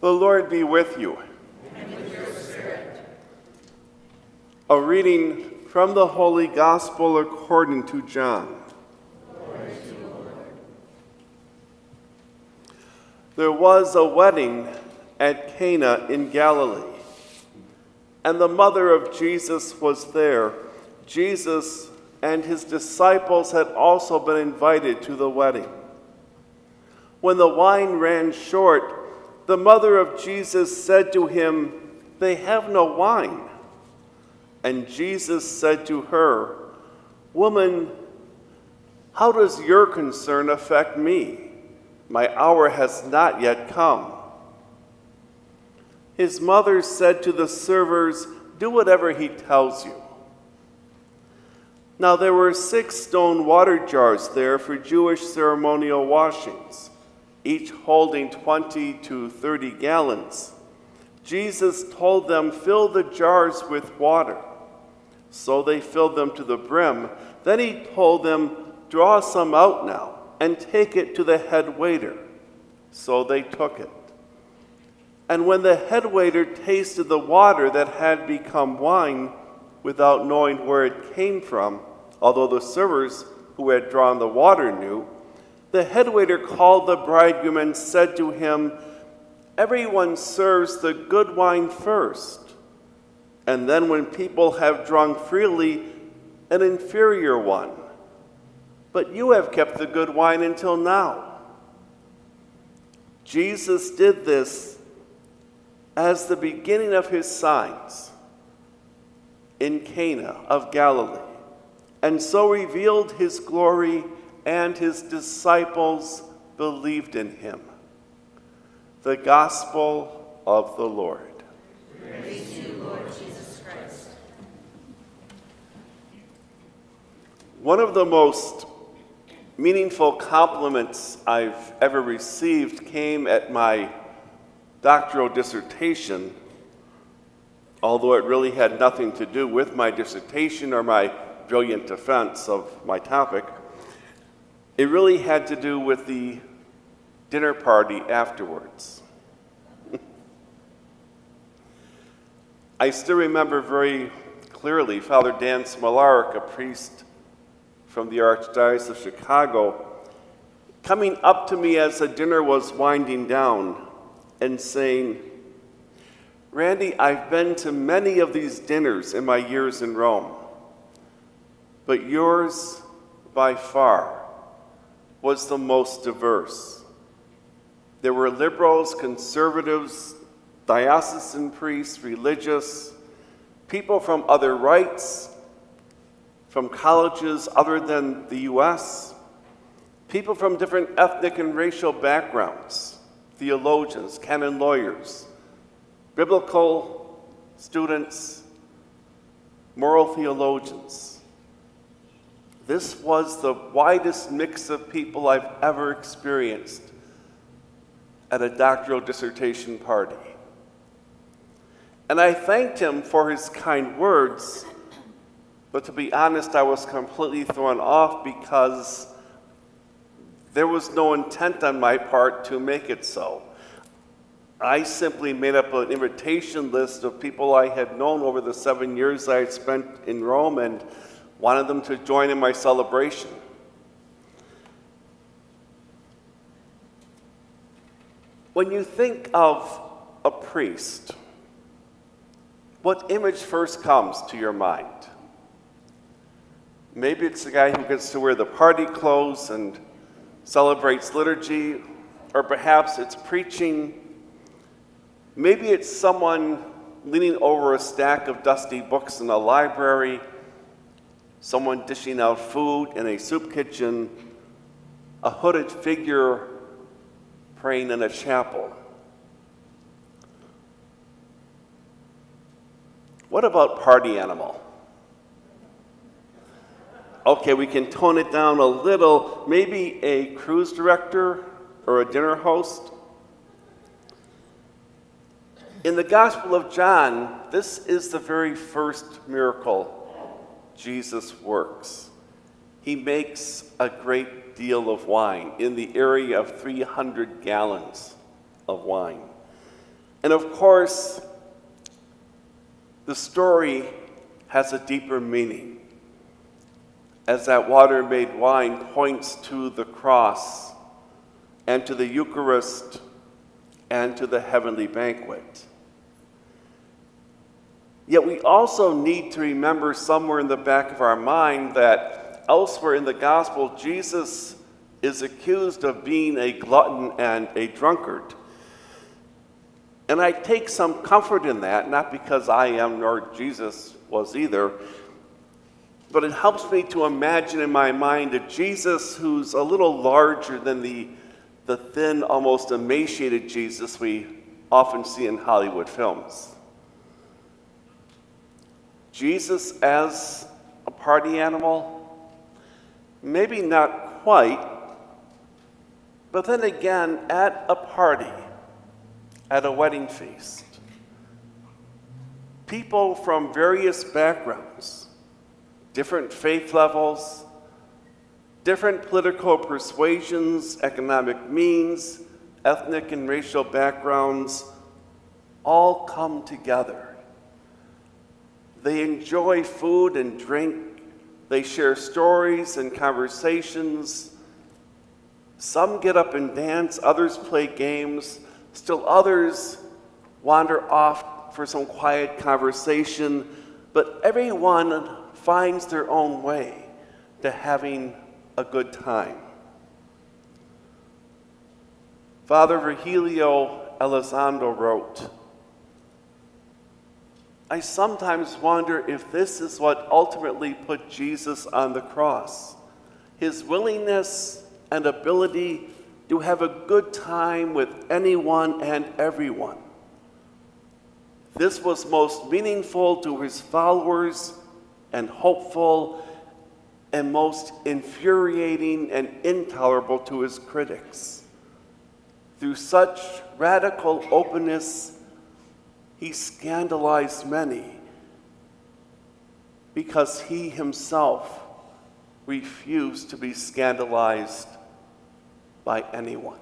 The Lord be with you. And with your spirit. A reading from the Holy Gospel according to John. Glory to you, Lord. There was a wedding at Cana in Galilee, and the mother of Jesus was there. Jesus and his disciples had also been invited to the wedding. When the wine ran short, the mother of Jesus said to him, "They have no wine." And Jesus said to her, "Woman, how does your concern affect me? My hour has not yet come." His mother said to the servers, "Do whatever he tells you." Now there were 6 stone water jars there for Jewish ceremonial washings, each holding 20 to 30 gallons. Jesus told them, "Fill the jars with water." So they filled them to the brim. Then he told them, "Draw some out now and take it to the head waiter." So they took it. And when the head waiter tasted the water that had become wine, without knowing where it came from, although the servers who had drawn the water knew, the head waiter called the bridegroom and said to him, "Everyone serves the good wine first, and then when people have drunk freely, an inferior one. But you have kept the good wine until now." Jesus did this as the beginning of his signs in Cana of Galilee, and so revealed his glory, and his disciples believed in him. The Gospel of the Lord. Praise to you, Lord Jesus Christ. One of the most meaningful compliments I've ever received came at my doctoral dissertation, although it really had nothing to do with my dissertation or my brilliant defense of my topic. It really had to do with the dinner party afterwards. I still remember very clearly Father Dan Smolarek, a priest from the Archdiocese of Chicago, coming up to me as the dinner was winding down and saying, "Randy, I've been to many of these dinners in my years in Rome, but yours, by far, was the most diverse. There were liberals, conservatives, diocesan priests, religious, people from other rites, from colleges other than the U.S., people from different ethnic and racial backgrounds, theologians, canon lawyers, biblical students, moral theologians. This was the widest mix of people I've ever experienced at a doctoral dissertation party." And I thanked him for his kind words, but to be honest, I was completely thrown off because there was no intent on my part to make it so. I simply made up an invitation list of people I had known over the 7 years I had spent in Rome and wanted them to join in my celebration. When you think of a priest, what image first comes to your mind? Maybe it's the guy who gets to wear the party clothes and celebrates liturgy, or perhaps it's preaching. Maybe it's someone leaning over a stack of dusty books in a library, someone dishing out food in a soup kitchen, a hooded figure praying in a chapel. What about party animal? Okay, we can tone it down a little. Maybe a cruise director or a dinner host. In the Gospel of John, this is the very first miracle Jesus works. He makes a great deal of wine in the area of 300 gallons of wine. And of course, the story has a deeper meaning, as that water made wine points to the cross and to the Eucharist and to the heavenly banquet. Yet we also need to remember somewhere in the back of our mind that elsewhere in the gospel, Jesus is accused of being a glutton and a drunkard. And I take some comfort in that, not because I am nor Jesus was either, but it helps me to imagine in my mind a Jesus who's a little larger than the thin, almost emaciated Jesus we often see in Hollywood films. Jesus as a party animal? Maybe not quite, but then again, at a party, at a wedding feast, people from various backgrounds, different faith levels, different political persuasions, economic means, ethnic and racial backgrounds, all come together. They enjoy food and drink. They share stories and conversations. Some get up and dance, others play games, still others wander off for some quiet conversation, but everyone finds their own way to having a good time. Father Virgilio Elizondo wrote, I sometimes wonder if this is what ultimately put Jesus on the cross. His willingness and ability to have a good time with anyone and everyone. This was most meaningful to his followers and hopeful, and most infuriating and intolerable to his critics. Through such radical openness, he scandalized many because he himself refused to be scandalized by anyone.